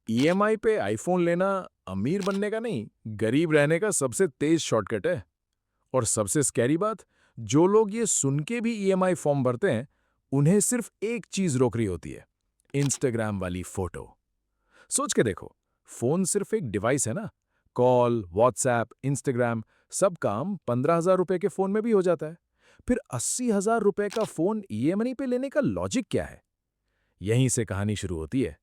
EMI पे iPhone लेना अमीर बनने का नहीं, गरीब रहने का सबसे तेज शॉर्टकट है। और सबसे स्कैरी बात, जो लोग ये सुन के भी ईएमआई फॉर्म भरते हैं, उन्हें सिर्फ एक चीज रोक रही होती है, इंस्टाग्राम वाली फोटो। सोच के देखो, फोन सिर्फ एक डिवाइस है ना। कॉल, व्हाट्सएप, इंस्टाग्राम, सब काम 15,000 रुपए के फोन में भी हो जाता है। फिर 80,000 रुपए का फोन ईएमआई पे लेने का लॉजिक क्या है? यहीं से कहानी शुरू होती है।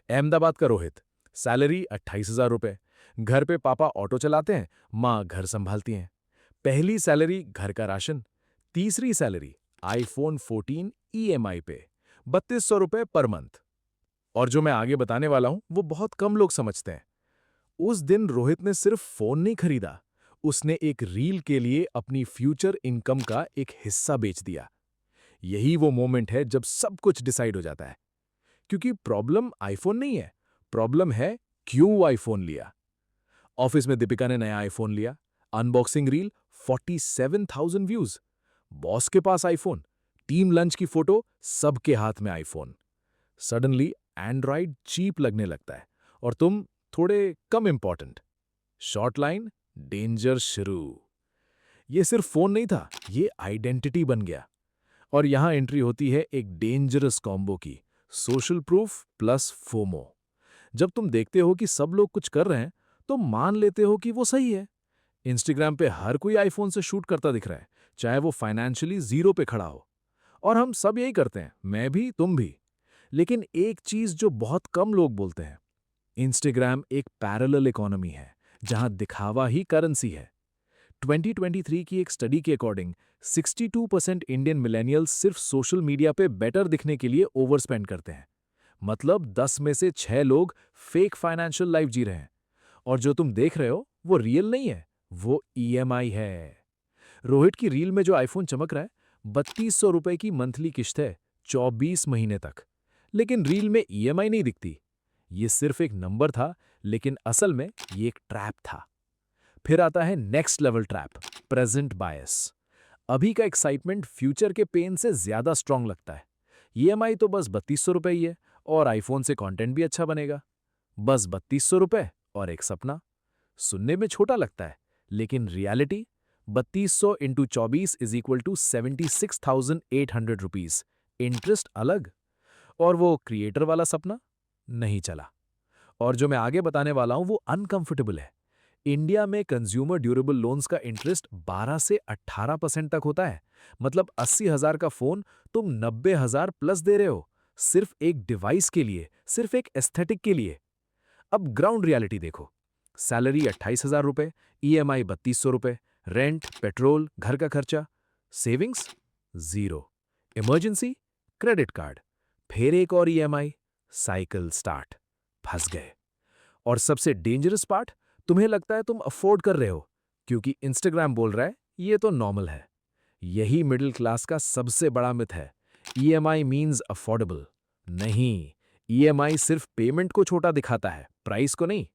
अहमदाबाद का रोहित, सैलरी 28,000 रुपए। घर पे पापा ऑटो चलाते हैं, माँ घर संभालती हैं। पहली सैलरी घर का राशन, तीसरी सैलरी आईफोन 14 ईएमआई पे, 3200 रुपए पर मंथ। और जो मैं आगे बताने वाला हूं वो बहुत कम लोग समझते हैं। उस दिन रोहित ने सिर्फ फोन नहीं खरीदा, उसने एक रील के लिए अपनी फ्यूचर इनकम का एक हिस्सा बेच दिया। यही वो मोमेंट है जब सब कुछ डिसाइड हो जाता है। क्योंकि प्रॉब्लम आईफोन नहीं है, प्रॉब्लम है क्यों आईफोन लिया। ऑफिस में दीपिका ने नया आईफोन लिया, अनबॉक्सिंग रील 47,000 व्यूज। बॉस के पास आईफोन, टीम लंच की फोटो, सबके हाथ में आईफोन। सडनली एंड्रॉइड चीप लगने लगता है और तुम थोड़े कम इंपॉर्टेंट। शॉर्ट लाइन, डेंजर शुरू। ये सिर्फ फोन नहीं था, ये आइडेंटिटी बन गया। और यहां एंट्री होती है एक डेंजरस कॉम्बो की, सोशल प्रूफ प्लस फोमो। जब तुम देखते हो कि सब लोग कुछ कर रहे हैं, तो मान लेते हो कि वो सही है। इंस्टाग्राम पे हर कोई आईफोन से शूट करता दिख रहा है, चाहे वो फाइनेंशियली जीरो पे खड़ा हो। और हम सब यही करते हैं, मैं भी, तुम भी। लेकिन एक चीज जो बहुत कम लोग बोलते हैं, इंस्टाग्राम एक पैरेलल इकोनॉमी है, जहां दिखावा ही करेंसी है। 2023 की एक स्टडी के अकॉर्डिंग 62% इंडियन मिलेनियल्स सिर्फ सोशल मीडिया पे बेटर दिखने के लिए ओवर स्पेंड करते हैं। मतलब 10 में से 6 लोग फेक फाइनेंशियल लाइफ जी रहे हैं। और जो तुम देख रहे हो वो रियल नहीं है, वो ईएमआई है। रोहित की रील में जो आईफोन चमक रहा है, 3200 रुपए की मंथली किश्त है, 24 महीने तक। लेकिन रील में ईएमआई नहीं दिखती। ये सिर्फ एक नंबर था, लेकिन असल में ये एक ट्रैप था। फिर आता है नेक्स्ट लेवल ट्रैप, प्रेजेंट बायस। अभी का एक्साइटमेंट फ्यूचर के पेन से ज्यादा स्ट्रांग लगता है। ईएमआई तो बस 3200 रुपए ही है, और आईफोन से कंटेंट भी अच्छा बनेगा। बस 3200 रुपए और एक सपना। सुनने में छोटा लगता है, लेकिन reality 3200 into 24 is equal to 76,800 rupees. Interest अलग। और वो क्रिएटर वाला सपना नहीं चला। और जो मैं आगे बताने वाला हूं वो अनकंफर्टेबल है। इंडिया में कंज्यूमर ड्यूरेबल लोन्स का इंटरेस्ट 12 से 18% तक होता है। मतलब 80,000 का फोन तुम 90,000 प्लस दे रहे हो, सिर्फ एक डिवाइस के लिए, सिर्फ एक एस्थेटिक के लिए। अब ग्राउंड रियलिटी देखो। सैलरी 28,000 रुपए, ईएमआई 3200 रुपए, रेंट, पेट्रोल, घर का खर्चा। Savings zero. Emergency, credit card, फिर एक और ईएमआई। Cycle start. फंस गए। और सबसे डेंजरस पार्ट, तुम्हें लगता है तुम अफोर्ड कर रहे हो, क्योंकि इंस्टाग्राम बोल रहा है ये तो नॉर्मल है। यही मिडिल क्लास का सबसे बड़ा मिथ है। EMI means affordable. नहीं, ईएमआई सिर्फ पेमेंट को छोटा दिखाता है, प्राइस को नहीं।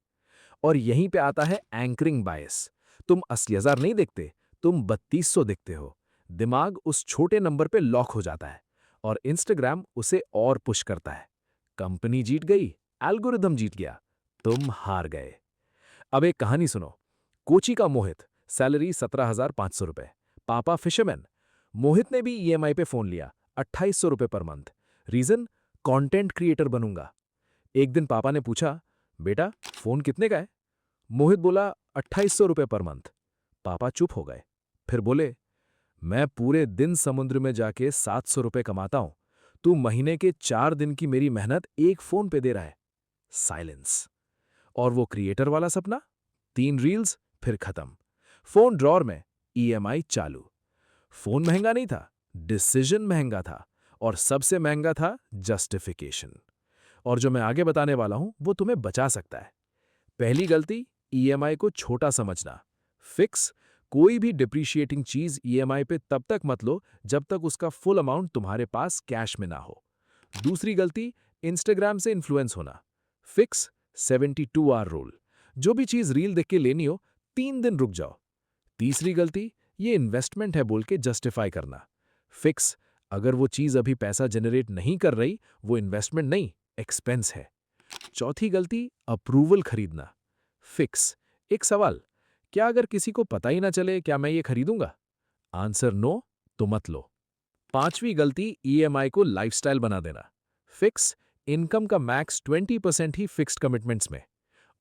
और यहीं पे आता है एंकरिंग बायस। तुम 80,000 नहीं देखते, तुम 3200 देखते हो। दिमाग उस छोटे नंबर पे लॉक हो जाता है, और इंस्टाग्राम उसे और पुश करता है। कंपनी जीत गई, एल्गोरिदम जीत गया, तुम हार गए। अब एक कहानी सुनो। कोची का मोहित, सैलरी 17,500 रुपए, पापा फिशरमैन। मोहित ने भी ईएमआई पे फोन लिया, 2800 रुपए per month. Reason, content creator बनूंगा। एक दिन पापा ने पूछा, बेटा फोन कितने का है? मोहित बोला, 2800 रुपए पर मंथ। पापा चुप हो गए। फिर बोले, मैं पूरे दिन समुद्र में जाके 700 रुपए कमाता हूं, तू महीने के 4 दिन की मेरी मेहनत एक फोन पे दे रहा है। साइलेंस। और वो क्रिएटर वाला सपना, 3 रील्स, फिर खत्म। फोन ड्रॉर में, ईएमआई चालू। फोन महंगा नहीं था, डिसीजन महंगा था। और सबसे महंगा था जस्टिफिकेशन। और जो मैं आगे बताने वाला हूं वो तुम्हें बचा सकता है। पहली गलती, ईएमआई को छोटा समझना। फिक्स, कोई भी डिप्रिशिएटिंग चीज ईएमआई पे तब तक मत लो जब तक उसका फुल अमाउंट तुम्हारे पास कैश में ना हो। दूसरी गलती, इंस्टाग्राम से इन्फ्लुएंस होना। Fix, 72 hour rule. जो भी चीज रील देख के लेनी हो, 3 दिन रुक जाओ। तीसरी गलती, ये इन्वेस्टमेंट है बोल के जस्टिफाई करना। फिक्स, अगर वो चीज अभी पैसा जनरेट नहीं कर रही, वो इन्वेस्टमेंट नहीं, एक्सपेंस है। चौथी गलती, अप्रूवल खरीदना। फिक्स। एक सवाल, क्या अगर किसी को पता ही ना चले क्या मैं ये खरीदूंगा? आंसर नो, तो मत लो। पांचवी गलती, ईएमआई को लाइफस्टाइल बना देना। फिक्स। इनकम का मैक्स 20% ही फिक्स्ड कमिटमेंट्स में।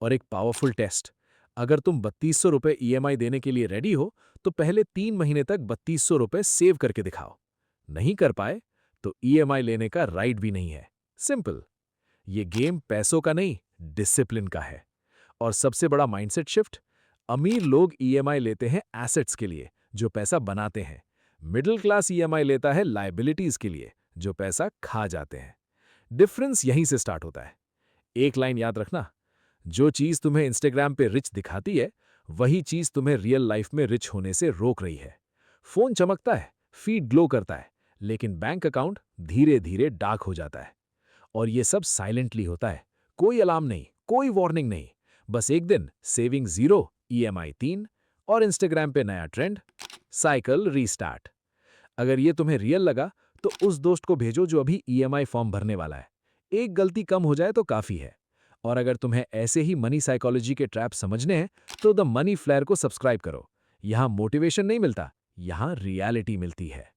और एक पावरफुल टेस्ट, अगर तुम 3200 रुपये ईएमआई देने के लिए रेडी हो तो पहले 3 महीने तक 3200 रुपये सेव करके दिखाओ। नहीं कर पाए तो ईएमआई लेने का राइट भी नहीं है। सिंपल। ये गेम पैसों का नहीं, डिसिप्लिन का है। और सबसे बड़ा माइंडसेट शिफ्ट, अमीर लोग ईएमआई लेते हैं एसेट्स के लिए जो पैसा बनाते हैं। मिडिल क्लास ईएमआई लेता है लायबिलिटीज के लिए जो पैसा खा जाते हैं। डिफरेंस यहीं से स्टार्ट होता है। एक लाइन याद रखना, जो चीज तुम्हें इंस्टाग्राम पे रिच दिखाती है वही चीज तुम्हें रियल लाइफ में रिच होने से रोक रही है। फोन चमकता है, फीड ग्लो करता है, लेकिन बैंक अकाउंट धीरे धीरे डार्क हो जाता है। और ये सब साइलेंटली होता है। कोई अलार्म नहीं, कोई वार्निंग नहीं। बस एक दिन सेविंग 0, ईएमआई 3 और इंस्टाग्राम पे नया ट्रेंड, साइकिल रीस्टार्ट। अगर ये तुम्हें रियल लगा तो उस दोस्त को भेजो जो अभी ईएमआई फॉर्म भरने वाला है। एक गलती कम हो जाए तो काफी है। और अगर तुम्हें ऐसे ही मनी साइकोलॉजी के ट्रैप समझने हैं तो द मनी फ्लेयर को सब्सक्राइब करो। यहां मोटिवेशन नहीं मिलता, यहां रियलिटी मिलती है।